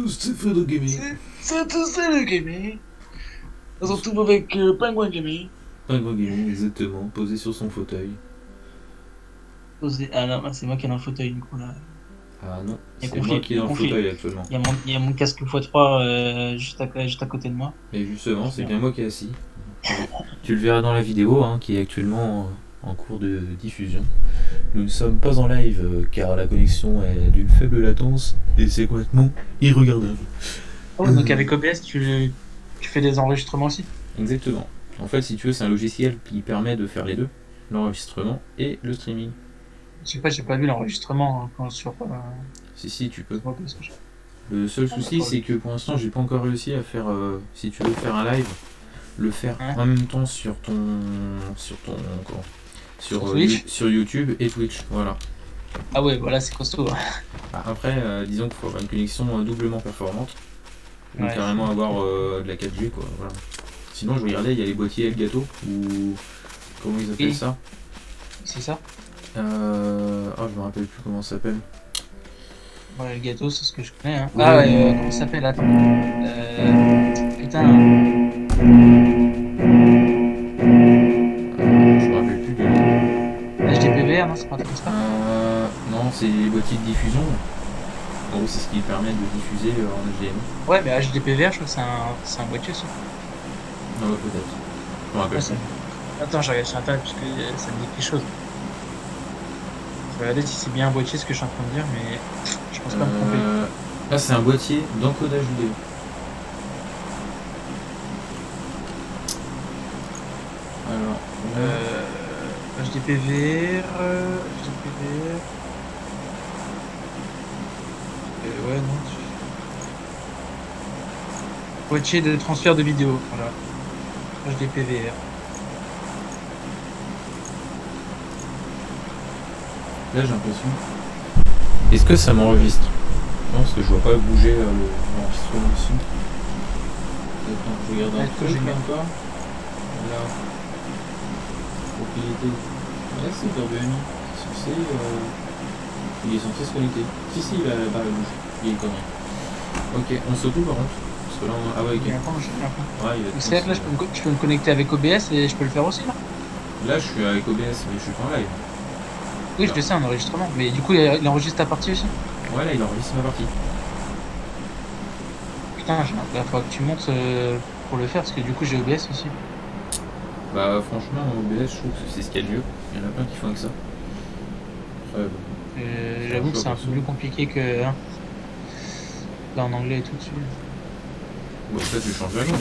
tous, c'est fait de gaming. C'est tout ça le gaming. On se retrouve avec Penguin Gaming. Penguin Gaming, exactement, posé sur son fauteuil. Ah non, bah, c'est moi qui est dans le fauteuil du coup là. Ah non, Il y a c'est conflit, moi qui il est y a dans le conflit. fauteuil actuellement. Il y a mon casque x3 juste à côté de moi. Et justement, c'est Merde. bien moi qui est assis. Tu le verras dans la vidéo qui est actuellement en cours de diffusion. Nous ne sommes pas en live car la connexion est d'une faible latence et c'est complètement irregardable. Oh, donc avec OBS, tu fais des enregistrements aussi? Exactement. En fait, si tu veux, c'est un logiciel qui permet de faire les deux, l'enregistrement et le streaming. Je sais pas, j'ai pas vu l'enregistrement sur Si, tu peux. OBS. Le seul Ah, souci, d'accord. c'est que pour l'instant, j'ai pas encore réussi à faire, si tu veux faire un live, le faire Ouais. en même temps sur quoi, Sur Twitch. sur YouTube et Twitch. Voilà. Ah ouais, voilà, c'est costaud. Après, disons qu'il faut avoir une connexion doublement performante ou Ouais. carrément avoir de la 4G, quoi. Voilà. Sinon, je regardais, il y a les boîtiers Elgato ou comment ils appellent Oui. ça. C'est ça? Je me rappelle plus comment ça s'appelle. Ouais, le gâteau, c'est ce que je connais. Hein. Oui. Ah ouais, comment ça s'appelle? Attends. Putain. Je me rappelle plus du nom. HDPVR, non, c'est pas un truc comme ça? Non, c'est les boîtiers de diffusion. En gros, c'est ce qui permet de diffuser en HDMI. Ouais, mais HDPVR, je crois que c'est un boîtier aussi. Ah ouais, peut-être. Je me rappelle Ouais, plus. Attends, je regarde sur internet parce que ça me dit quelque chose. Je vais regarder si c'est bien un boîtier ce que je suis en train de dire, mais je pense pas me tromper. Là, c'est un boîtier d'encodage vidéo. Alors, HDPVR. Ouais, non. Boîtier de transfert de vidéo, voilà. HDPVR. là, j'ai l'impression. Est-ce que ça m'enregistre? Non, parce que je vois pas bouger l'enregistrement dessus. Attends, je regarde un truc là encore. Là. Propriété. Ouais, c'est cœur de ami. C'est censé. Il est censé se connecter. Si, il a la barre rouge. Il est connerie. Ok, on saute tout par contre. Parce que là, on... Ah ouais, ok. Ouais, il va C'est vrai que là, je peux me connecter avec OBS et je peux le faire aussi, là? Là, je suis avec OBS, mais je suis pas en live. Oui, je le sais, en enregistrement. Mais du coup, il enregistre ta partie aussi? Ouais, là, il enregistre ma partie. Putain, il faut que tu montes pour le faire, parce que du coup, j'ai OBS aussi. Bah, franchement, OBS, je trouve que c'est ce qu'il y a de mieux. Il y en a plein qui font avec ça. J'avoue que c'est un peu plus compliqué que là en anglais et tout dessus. Bon, ça, tu changes la langue.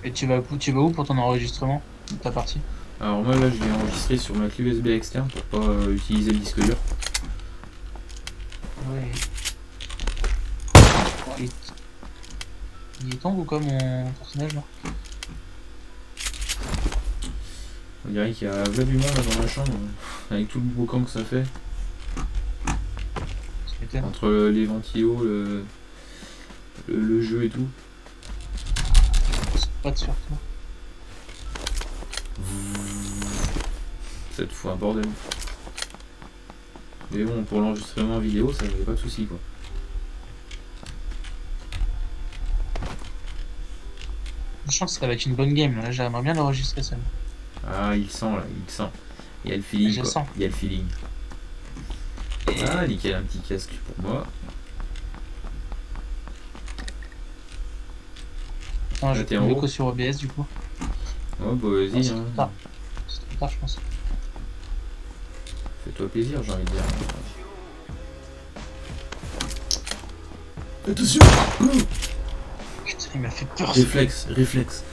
Et tu vas où pour ton enregistrement de ta partie? Alors, moi, là, je l'ai enregistré sur ma clé USB externe pour pas utiliser le disque dur. Ouais. Il est tombe ou quoi mon personnage là? On dirait qu'il y a du monde là, dans la chambre, avec tout le boucan que ça fait. Entre les ventilos, le jeu et tout. Pas de surtout. Ça te fout un bordel. Mais bon, pour l'enregistrement vidéo, ça n'avait pas de soucis quoi. Je pense que ça va être une bonne game là, j'aimerais bien l'enregistrer ça. Ah, il sent là, il sent. Il y a le feeling quoi. Sens. Il y a le feeling. Ah, nickel, un petit casque pour moi. Attends, je vais tomber que sur OBS du coup. Oh bah vas-y. C'est trop tard, je pense. Fais-toi plaisir, j'ai envie de dire. Attention! Putain, il m'a fait peur. Réflexe.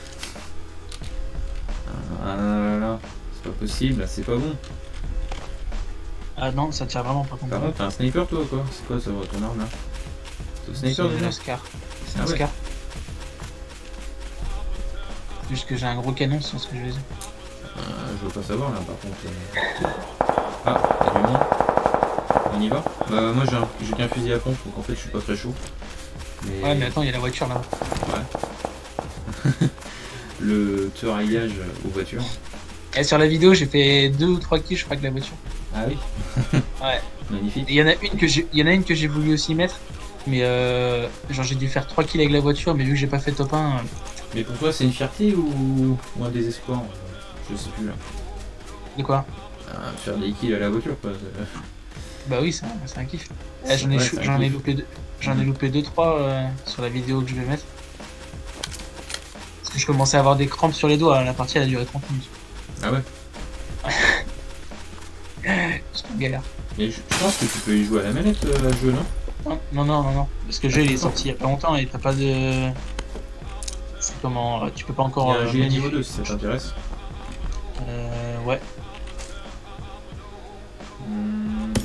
Ah là, c'est pas possible, là, c'est pas bon. Ah non, ça tire vraiment pas contre. Par contre, t'as un sniper toi quoi? C'est quoi ça, ton arme là? C'est un sniper déjà? Oscar. C'est un Oscar. Juste que j'ai un gros canon, c'est ce que je veux dire. Je veux pas savoir là par contre. Ah, y'a du monde. On y va? Bah moi j'ai qu'un fusil à pompe donc en fait je suis pas très chaud. Mais... Ouais mais attends, il y a la voiture là. Ouais. Le tueur à gage aux voitures. Et sur la vidéo, j'ai fait 2 ou 3 kills, je crois, avec la voiture. Ah oui, Ouais. magnifique. Et il y en a une que j'ai voulu aussi mettre, mais genre j'ai dû faire 3 kills avec la voiture, mais vu que j'ai pas fait top 1, Mais pour toi, c'est une fierté ou un désespoir Je sais plus là. de quoi? Faire des kills à la voiture, quoi. Bah oui, c'est un kiff. Ouais, c'est un J'en ai kiff. loupé j'en ai loupé 2-3 sur la vidéo que je vais mettre. Parce que je commençais à avoir des crampes sur les doigts, la partie elle a duré 30 minutes. Ah ouais. C'était une galère. Mais je pense que tu peux y jouer à la manette à ce jeu, non? Non. Parce que le jeu il est sorti il y a pas longtemps et t'as pas de. C'est comment. Tu peux pas Il y encore. a un GA niveau modifier. 2 si ça t'intéresse. Ouais.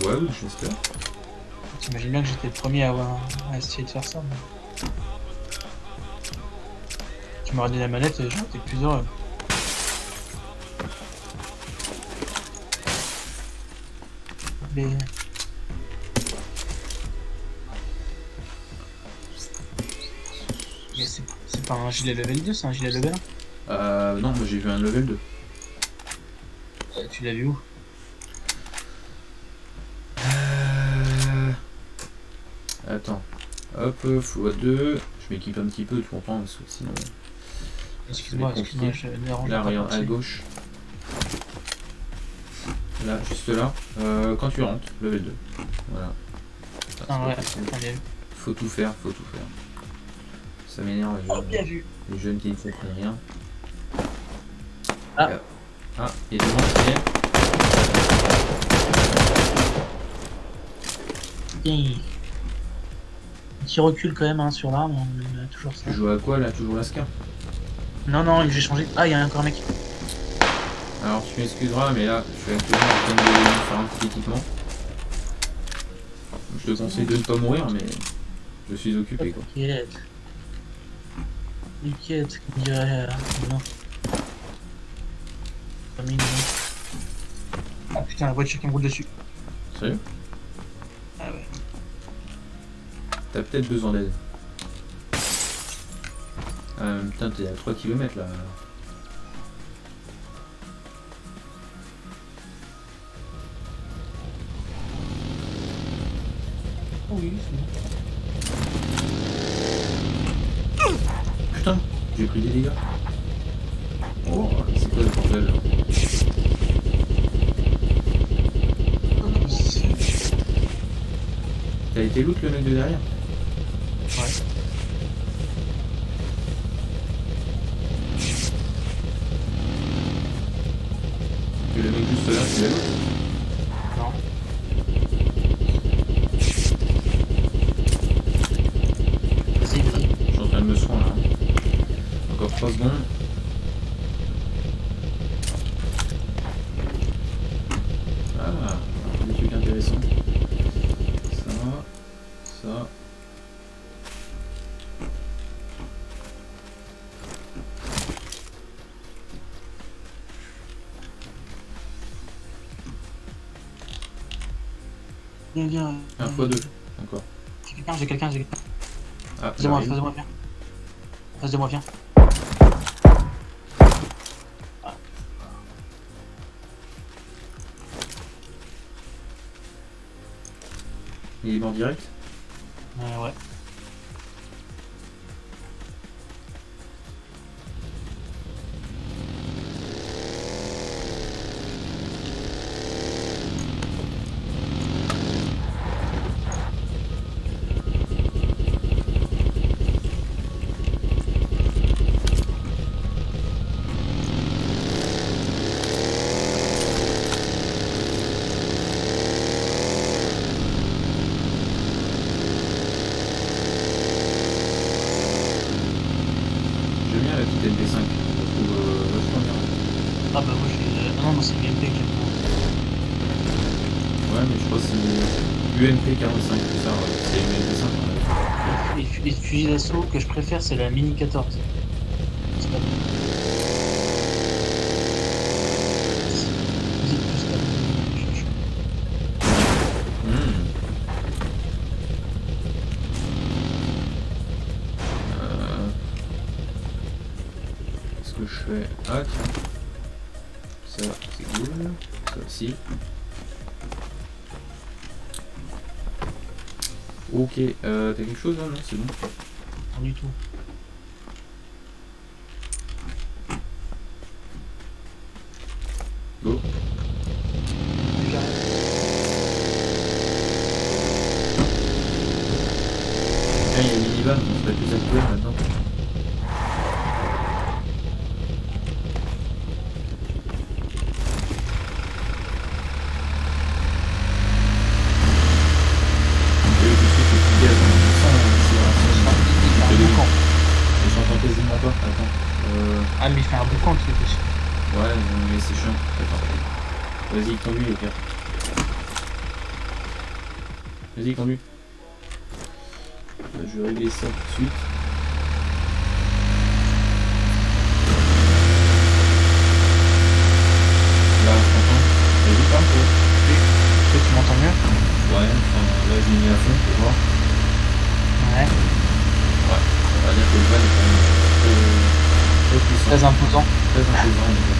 Ouais, oui, j'espère. T'imagines bien que j'étais le premier à essayer de faire ça. Mais... Tu m'aurais donné la manette, j'aurais été plus heureux. Mais... Mais c'est pas un gilet level 2, c'est un gilet level 1. Non, moi j'ai vu un level 2. Tu l'as vu où? Attends. Hop, x2. Je m'équipe un petit peu, tu comprends, parce que sinon. Excuse-moi, je dérange Là, pas. regarde, à gauche. Là, juste là. Quand tu rentres, level 2. Voilà. Ah ouais, possible. bien vu. Faut tout faire. Ça m'énerve Oh, bien vu. les jeunes qui ne comprennent rien. Ah. Ah, et devant qui est. Bien. Petit recul quand même sur l'arme, on a toujours ça. Tu joues à quoi là? Toujours la Ska? Non, j'ai changé. Ah, il y a encore un mec. Alors tu m'excuseras, mais là, je suis actuellement en train de faire un petit équipement. Je te conseille de ne pas mourir, mais je suis occupé quoi. T'inquiète, comme dirait. Non. Pas mignon. Ah putain, la voiture qui me roule dessus. Sérieux? Ah ouais. T'as peut-être besoin d'aide. Putain, t'es à 3 km là. Oh oui, c'est bon. Putain, j'ai pris des dégâts. Oh, c'est quoi le bordel là? T'as été loot le mec de derrière? Ouais. Que le mec juste là, c'est la loot? Non. Vas-y. Je suis en train de me soigner là. Encore 3 secondes. Ah, des trucs intéressants. Ça. Viens. Un x2, encore. J'ai quelqu'un. Ah, Face de moi, j'arrive. viens. Face de moi, viens. Il est en direct? Ouais. J'aime bien la petite MP5. Je la trouve vachement bien. Ah bah moi j'ai. Ah non, moi c'est l'UMP que j'aime Ouais, mais je crois que c'est UMP 45, tout ça. Ouais. C'est une MP5. Ouais. bien. Les fusils d'assaut que je préfère c'est la Mini 14. C'est pas fusil de plus pas. Hmm. Qu'est-ce que je fais? Ah tiens. Ça merci. Ok, t'as quelque chose là? Non, c'est bon. Pas du tout. Go. Ah, il y a une minivan, on serait plus actuel maintenant. Quasiment pas, attends. Ah mais il fait un boucan le truc aussi. Ouais, mais c'est chiant. Attends. Vas-y, conduis au pire. Vas-y, conduis. Je vais régler ça tout de suite. Là, je t'entends. Vas-y, parle toi. Est-ce que tu m'entends mieux? Ouais, enfin, là j'ai mis à fond pour voir. Ouais. Ouais, on va dire que le van est quand même très puissant. Très imposant. Très imposant, mais bon.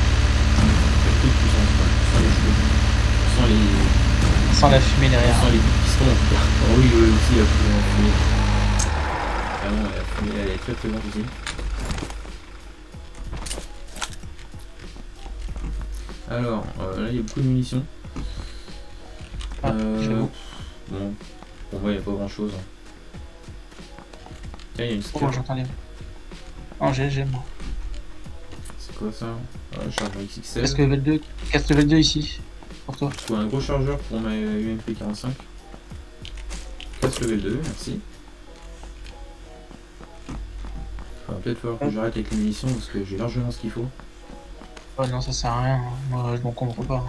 Il y a beaucoup de puissance, quoi. Sans les cheveux. Sans les. Sans la fumée derrière. Sans les pistons en tout cas. Oh, oui, aussi, il y a plus de fumée. Vraiment, la fumée, elle est très présente aussi. Alors, là il y a beaucoup de munitions. J'avoue. Bon, pour moi il n'y a pas grand chose. Tiens, il y a une Oh, scope. j'entends les. Oh, j'ai moi. C'est quoi ça? Chargeur XXL. Casque level 2 ici. Pour toi. Je trouve un gros chargeur pour ma UMP 45. Casque level 2, merci. Il va peut-être falloir que j'arrête avec les munitions parce que j'ai largement ce qu'il faut. Ouais, non, ça sert à rien. Moi, je m'en comprends pas.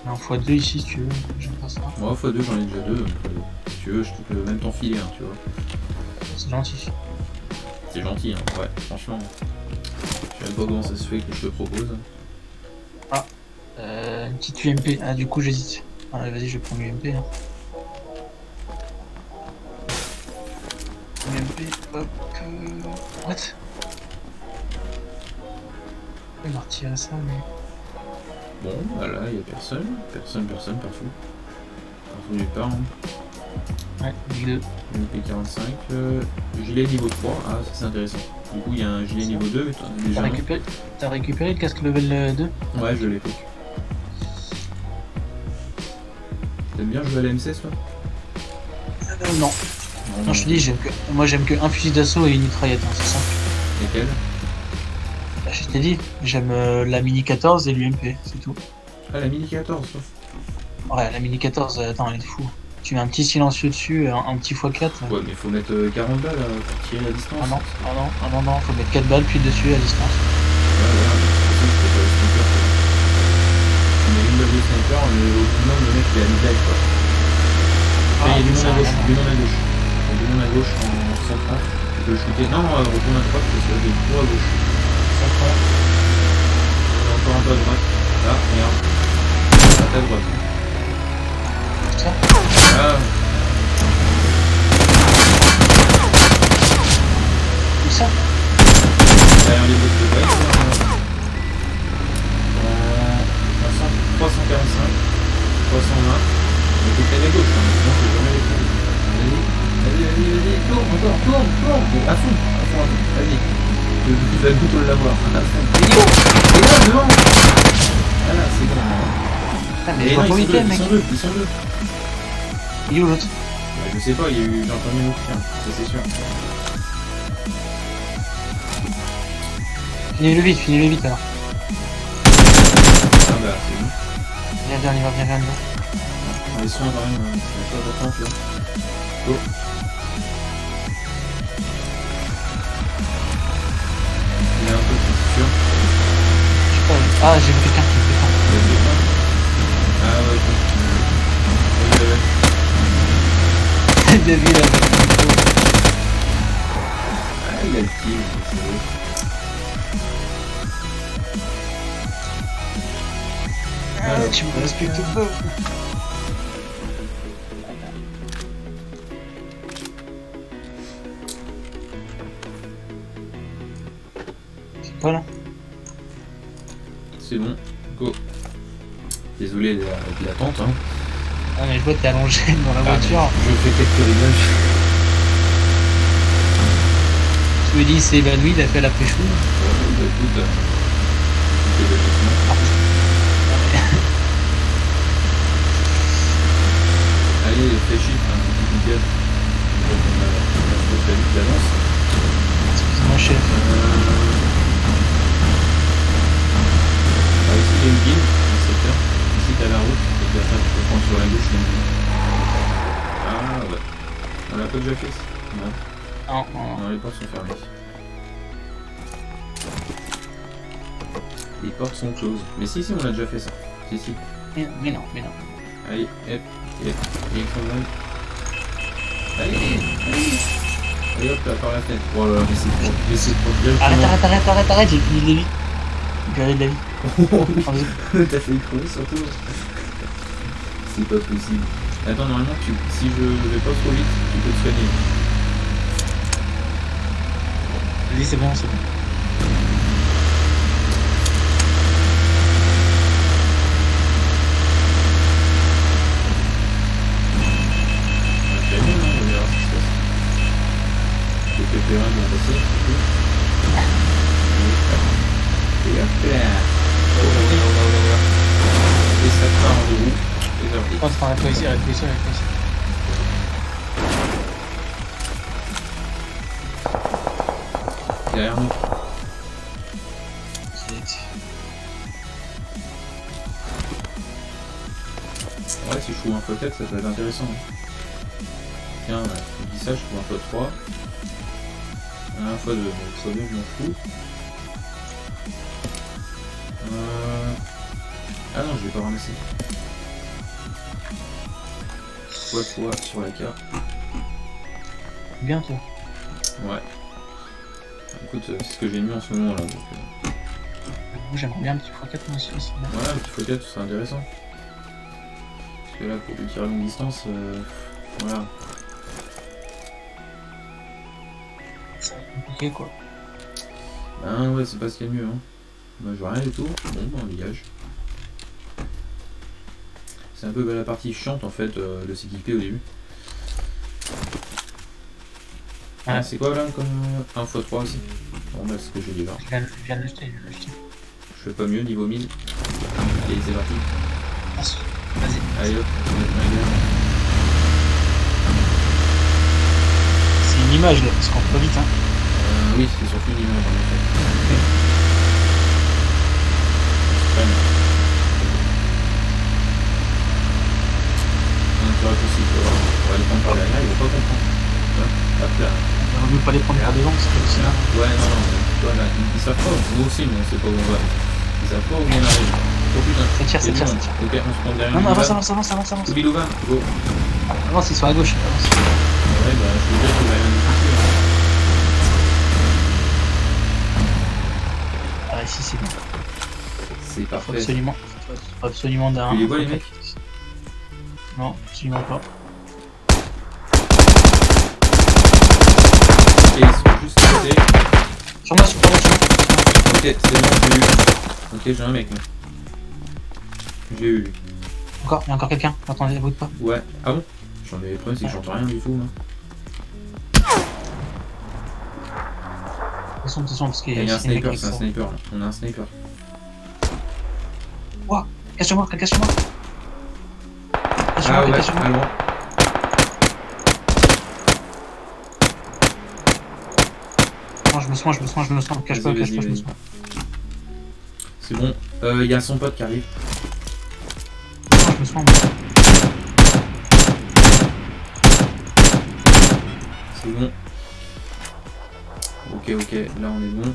Un x2 ici si tu veux, j'aime pas ça. Moi, x2 j'en ai déjà deux. Si tu veux, je te peux même t'enfiler, hein, tu vois. C'est gentil. C'est gentil, hein, ouais, franchement. Je sais même pas comment ça se fait que je te propose. Une petite UMP. Ah, du coup, j'hésite. Allez, vas-y, je vais prendre l'UMP. Hein. UMP, hop. What? Il m'a retiré ça, mais. Bon, bah là, il n'y a personne. Personne, partout. Partout nulle part. Hein. Ouais, Ligue 2. UMP45. Gilet niveau 3. Ah, ça c'est intéressant. Du coup, il y a un gilet niveau 2, mais t'en as déjà un. T'as récupéré le casque level 2? Ouais, je l'ai fait. T'aimes bien jouer à la M16 toi? Non. Non, je te dis, moi j'aime que un fusil d'assaut et une mitraillette, hein, c'est ça. Lesquels? Bah, je t'ai dit, j'aime la Mini 14 et l'UMP, c'est tout. Ah, la Mini 14 toi? Ouais, la Mini 14, attends, elle est fou. Tu mets un petit silencieux dessus, un petit x4. Ouais, mais faut mettre 40 balles pour tirer à distance. Ah non, faut mettre 4 balles puis dessus à distance. Ouais, c'est pour ça que je fais pas le sniper. Tu mets une balle de sniper, au minimum le mec il a une blague quoi. Après, il y a du monde à gauche, du monde à gauche en centrant. Tu peux le shooter. Non, retourne à droite parce qu'il y a des trous à gauche. Centrant. Il y a encore un peu à droite. Là, regarde. À ta droite. Ça Ah. Où ça? Derrière les autres de base. 345, 320. Mais côté à gauche, hein. Sinon c'est jamais les coups. Vas-y, tourne. Mais à fond. Vas-y. Tu vas plutôt l'avoir, à fond. Et là, devant. Voilà, c'est bon. Ah, mais je vois pas où il est, mec. Ils sont deux. Il est où l'autre? Bah, je sais pas, j'ai entendu un autre chien, ça c'est sûr. Finis-le vite alors. Ah bah c'est bon. Viens, on y va. Les soins quand même, c'est pas important là. Go. Il est un peu plus sûr. Je sais pas. Ah, j'ai vu quelqu'un. Ah ouais, Bien vu là. Ah il a le kill, c'est vrai. Ah, tu me respectes pas. pas là. C'est bon, go. Désolé de l'attente. Hein. Ah mais je vois que t'es allongé dans la voiture. Je fais quelques réglages. Tu me dis il s'est évanoui, il a fait la pécho. Bah, écoute, c'est le laissement. Allez, fais chiffre, un petit gaz. On a fait vite d'avance. Excuse-moi chef. Ici il y a une ville, un secteur. Ici t'as la route, et puis après tu peux prendre sur la gauche, il y a une ville. Ah ouais. On l'a pas déjà fait ça? Non. Non, les portes sont fermées. Les portes sont closes. Mais si, on a déjà fait ça. Si. Mais non. Allez, hop, direction jaune. Allez hop là, par la fenêtre. Oh là là, mais c'est trop bien. Arrête, j'ai fini de la vie. J'ai perdu de la vie. T'as fait crever surtout. C'est pas possible. Attends, normalement, si je vais pas trop vite, tu peux te soigner. Vas-y, c'est bon. PP1 bien passé, et hop là. Et ça part en deux roues. Oh, c'est arrête-toi ici. Derrière nous. Ouais, si je trouve un x4, ça peut être intéressant. Tiens, je dis ça, je trouve un x3. Un x2, donc ça bien, je m'en fous. Ah non, je vais pas ramasser. x3 sur la carte. Bien toi. Ouais. Écoute, c'est ce que j'ai mis en ce moment là. Donc, moi j'aimerais bien un petit x4 moi aussi. Ouais, un petit x4, ce serait intéressant. Parce que là, pour le tir à longue distance, voilà. Ça va être compliqué quoi. Ben ouais, c'est pas ce qu'il y a de mieux. Hein. Bah, je vois rien du tout. Bon, on dégage. C'est un peu la partie chiante en fait de s'équiper au début. Ah, c'est quoi là comme 1x3 aussi? Bon bah c'est ce que je dis là. Je viens de l'acheter. Je fais pas mieux niveau 1000. Allez c'est parti. Vas-y. Allez hop, on va mettre ma gueule. C'est une image là, parce qu'on peut vite hein. Oui, c'est surtout une image en effet. On va les prendre par derrière, ils vont pas comprendre. Hop là. On ne veut pas les prendre par devant, parce que sinon... Ouais, non, voilà. Ils savent pas, nous aussi, mais on sait pas où on va. Ils savent pas où on arrive. Oh putain, c'est tire. Ok, on se prend derrière. Non, avance. Oublie Louvain, go. Avance, ils sont à gauche. Ouais, bah, je veux dire qu'il va rien nous toucher. Ah, ici, c'est bon. C'est parfait. Faut absolument d'un... Tu les vois, les mecs? Non, absolument pas. Ok, ils sont juste côté. Sur moi. Ok, c'est bon, j'ai eu. Ok, j'ai un mec, là. J'ai eu lui. Il y a encore quelqu'un. Attendez, bouge pas. Ouais. Ah bon? J'en ai le problème, c'est que j'entends rien du tout, là. Attention, parce qu'il y a un sniper, c'est un sniper, là. On a un sniper. Ouah, casse sur moi. Ah ouais, à loin. Non, je me soins. Cache pas, je me soins. C'est bon, il y a son pote qui arrive. Non, je me soins. C'est bon. Ok, là on est bon.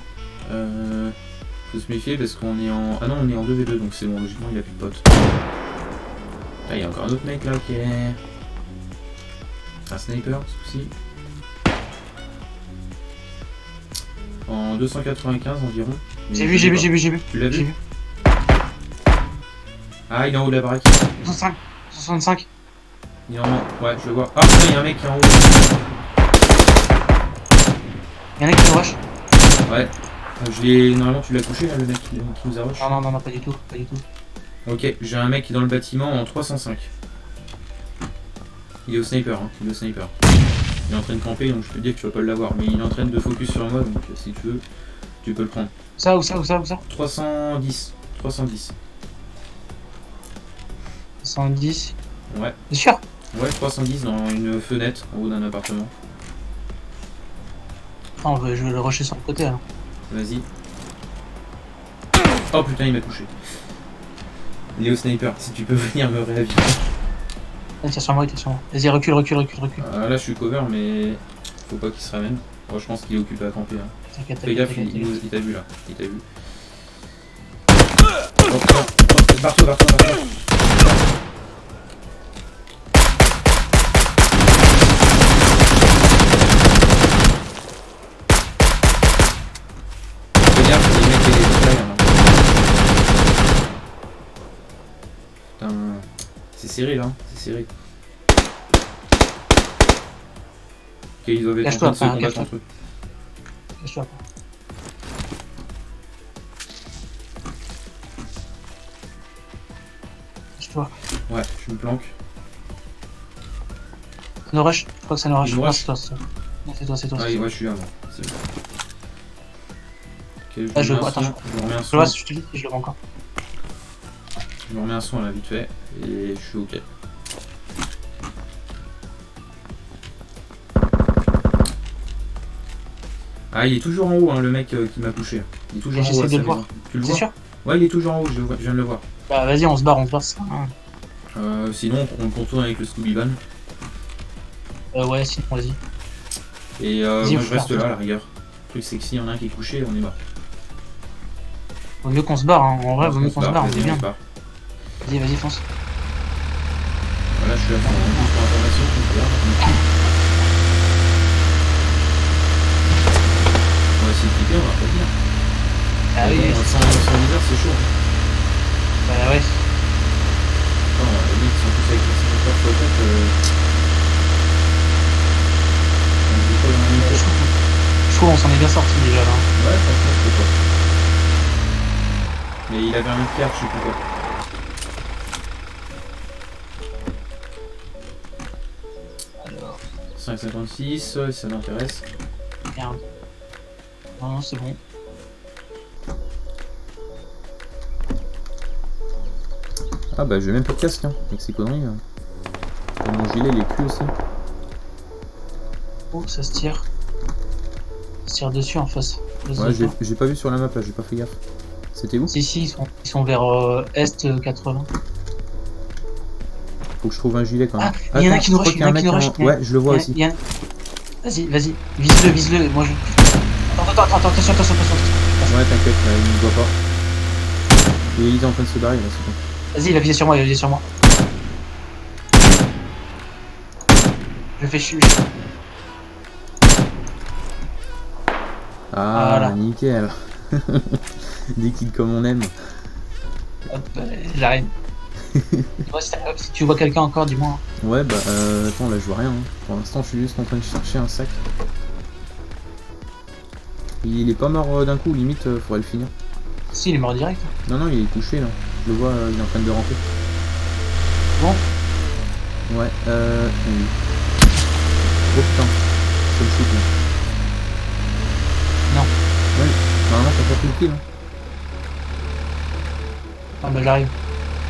Faut se méfier parce qu'on est en... Ah non, on est en 2v2, donc c'est bon, logiquement il a plus de potes. Ah, il y a encore un autre mec là qui est... Un sniper, ce coup-ci. En 295 environ. J'ai vu. Tu l'as vu? Ah, il est en haut de la baraque. 65. Il est en haut. Ouais, je le vois. Ah, putain, il y a un mec qui est en haut. Il y en a qui me rush. Ouais. Normalement, tu l'as couché, là, le mec qui nous a rush. Non, pas du tout. Ok, j'ai un mec qui est dans le bâtiment en 305. Il est au sniper, hein. Il est au sniper. Il est en train de camper, donc je peux te dire que tu vas pas l'avoir. Mais il est en train de focus sur moi, donc si tu veux, tu peux le prendre. Où ça 310. 110. Ouais. C'est sûr? Ouais, 310 dans une fenêtre en haut d'un appartement. Non, je vais le rusher sur le côté là. Vas-y. Oh putain, il m'a touché. Il est au sniper, si tu peux venir me réaviser. Il tire sur moi. Vas-y, recule. Là, je suis cover, mais faut pas qu'il se ramène. Moi, je pense qu'il est occupé à camper. Hein. T'inquiète. Fais gaffe, il t'a vu là. Il t'a vu. Oh putain, barre-toi. Fais gaffe, les mecs, il est derrière là. Putain, c'est serré là, c'est serré. Ok, ils doivent être en train de se combattre entre eux. Cache-toi. Ouais, je me planque. No rush, je crois que c'est no rush. No rush. C'est toi. Non, c'est toi. Ah, ouais, je suis là, moi. C'est bon. Ok, Ah, je remets vois, un son, attends. je remets un Je son. vois, je te dis, je le vois encore. Je me remets un son là, vite fait. Et je suis ok. Ah, il est toujours en haut, hein, le mec qui m'a touché. Il est toujours en haut. J'essaie de le maison. voir. Tu le C'est vois? sûr? Ouais, il est toujours en haut, je viens de le voir. Bah vas-y, on se barre ça. Hein. Sinon, on contourne avec le Scooby Van. Ouais, sinon, vas-y. Et Vas-y, moi, je frère. reste là, à la rigueur. Le truc, c'est que s'il y en a un qui est couché, on est mort. Vaut mieux qu'on se barre, hein. En vrai, vaut mieux qu'on se barre, on vas-y, est bien. on se barre. Vas-y, fonce. Voilà, je suis là pour information, on se barre. On va essayer de cliquer, on va pas dire. Ah oui, Bon, sans leader, c'est chaud. bah ouais. Non, les mecs qui sont tous avec le sénateur x4, on se dit pas dans la même chose. Je trouve on s'en est bien sorti déjà là. Ouais, franchement, je sais pas. Mais il avait un pierre, je sais plus quoi. Alors, 5,56, ça m'intéresse. merde. Non, c'est bon. Ah bah j'ai même pas de casque, hein, avec ces conneries. Hein. Mon gilet, il est cul aussi. Oh, ça se tire. Ça se tire dessus en face. Ouais, j'ai pas vu sur la map là, j'ai pas fait gaffe. C'était où? Si, ils sont vers Est 80. Faut que je trouve un gilet quand même. Ah, il y en a qui nous rush, Ouais, je le vois aussi. Vas-y, vise-le, moi je... Attends, attention. Ouais, t'inquiète, il me voit pas. Et il est en train de se barrer là, c'est bon. Vas-y, il va viser sur moi, Je fais chuter. Ah, Voilà. nickel. Des kills comme on aime. Hop, j'arrive. Si tu vois quelqu'un encore, dis-moi. Ouais, bah attends, là je vois rien. Hein. Pour l'instant, je suis juste en train de chercher un sac. Il est pas mort d'un coup, limite, faudrait le finir. Si, il est mort direct. Non, il est couché là. Je le vois, il est en train de ramper. Bon. Ouais, oui. Oh putain, c'est le shoot là. Non. Ouais, normalement t'as pas pris le kill. Hein. Ah bah j'arrive.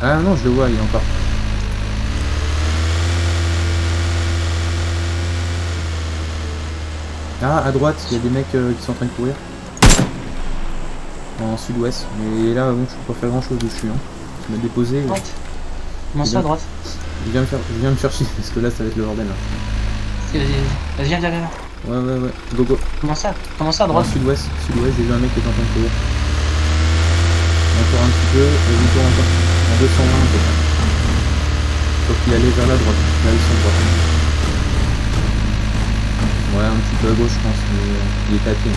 Ah non, je le vois, il est encore. Ah, à droite, il y a des mecs qui sont en train de courir. En sud-ouest. Mais là, bon, je peux pas faire grand chose dessus. Hein. Tu m'as déposé. Droite. Comment ça, à droite? Je viens me faire chier parce que là, ça va être le bordel. Là. Vas-y, viens. Ouais. Go. Comment ça, à droite? Sud-ouest, j'ai vu un mec qui est en train de courir. Encore un petit peu, vas-y, tourne encore. En 220 un peu. Sauf qu'il allait vers la droite. Là, ils sont droite. Ouais, un petit peu à gauche, je pense, mais il est tapé.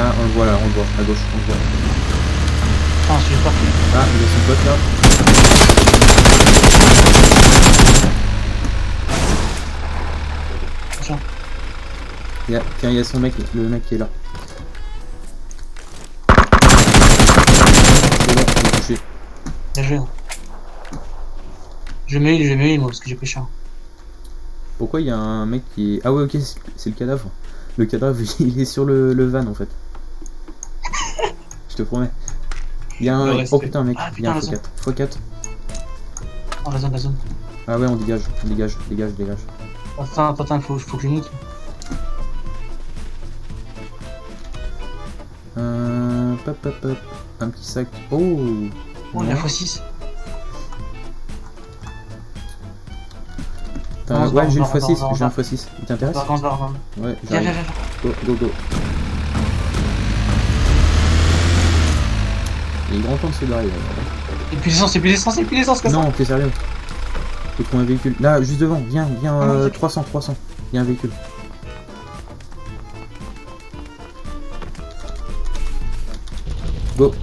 Ah, on le voit là, à gauche, on le voit. Ah, je suis pas. Ah, il a son pote là. Attention. Tiens, il y a son mec, le mec qui est là. C'est bon, il est touché. Bien joué. Je me heal, moi, parce que j'ai pris cher. Pourquoi il y a un mec qui est... Ah ouais, ok, c'est le cadavre. Le cadavre, il est sur le van, en fait. Je te promets. Il y a un... Oh putain, mec, Ah, il y a un putain, x4. x4. Oh, la zone. Ah ouais, on dégage. Attends, faut que je monte. Hop. Un petit sac. Oh. Oh, la x6. Ouais, j'ai une x6. J'ai un x6. Il t'intéresse? Ouais, j'arrive. Viens. Go. Il est grand temps de se barrer. C'est plus d'essence que ça. Non, t'es sérieux? Faut trouver un véhicule. Là, juste devant. Viens, 300. Il y a un véhicule. Go.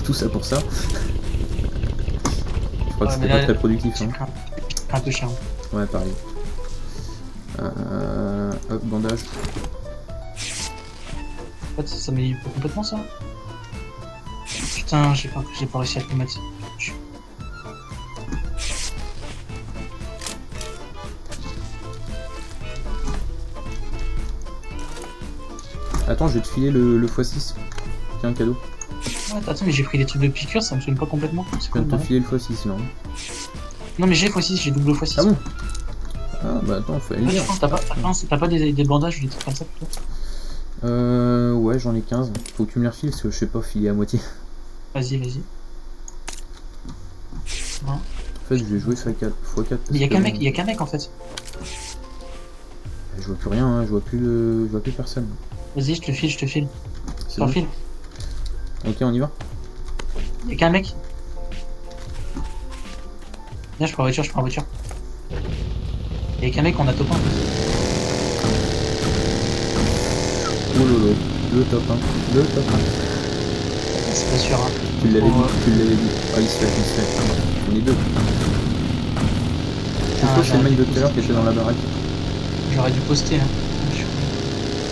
Tout ça pour ça. Je crois que c'était pas très productif. Hein. Un peu cher. Ouais, pareil. Hop, bandage. En fait, ça m'est complètement ça. Putain, j'ai pas réussi à te le mettre. Attends, je vais te filer le x6. Tiens, un cadeau. Ouais, attends, mais j'ai pris des trucs de piqûre, ça me soigne pas complètement. Je viens de te filer le x6 là. Non, mais j'ai x6, j'ai double x6. Ah bon? Ah bah attends, faut aller lire. T'as pas des bandages ou des trucs comme ça plutôt? Ouais, j'en ai 15. Faut que tu me les refiles parce que je sais pas filer à moitié. Vas-y. Non. En fait, je vais jouer x4. Mais y'a qu'un mec en fait. Je vois plus rien, hein. Je vois plus personne. Vas-y, je te file. C'est bon. File. Ok, on y va. Y'a qu'un mec. Viens, je prends la voiture. Y'a qu'un mec, on a top 1. Oh lolo, le top 1. C'est pas sûr, hein. Tu l'avais dit. Ah, il se fait. On est deux. Je pense que c'est le mec de tout à l'heure qui était dans la baraque. J'aurais dû poster, hein.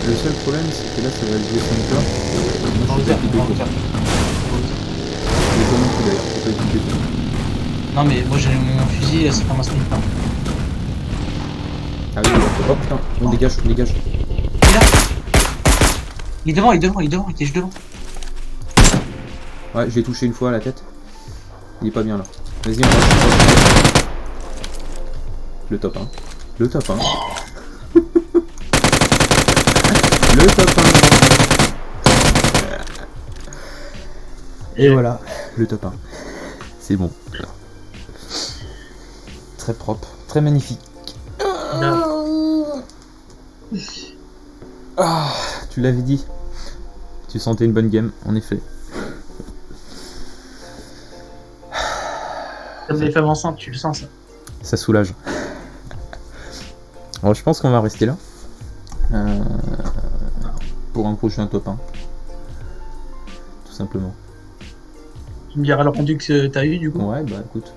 Le seul problème, c'est que là, ça va jouer sniper. Moi, je suis pas équipé pour ça. Je pas non plus d'ailleurs, je suis pas équipé pour ça. Non, mais moi j'ai mon fusil, c'est pas un sniper. Ah oui, oh putain, on dégage. Il est là. Il est devant, il était juste devant. Ouais, je l'ai touché une fois à la tête. Il est pas bien là. Vas-y, on va. Le top 1. Le top 1. Le top 1. Et voilà, le top 1. C'est bon. Très propre, très magnifique. Ah, tu l'avais dit. Tu sentais une bonne game, en effet. Comme les femmes enceintes, tu le sens ça. Ça soulage. Alors je pense qu'on va rester là. Pour un prochain top 1. Tout simplement. Tu me diras le rendu que t'as eu du coup. Ouais, bah écoute.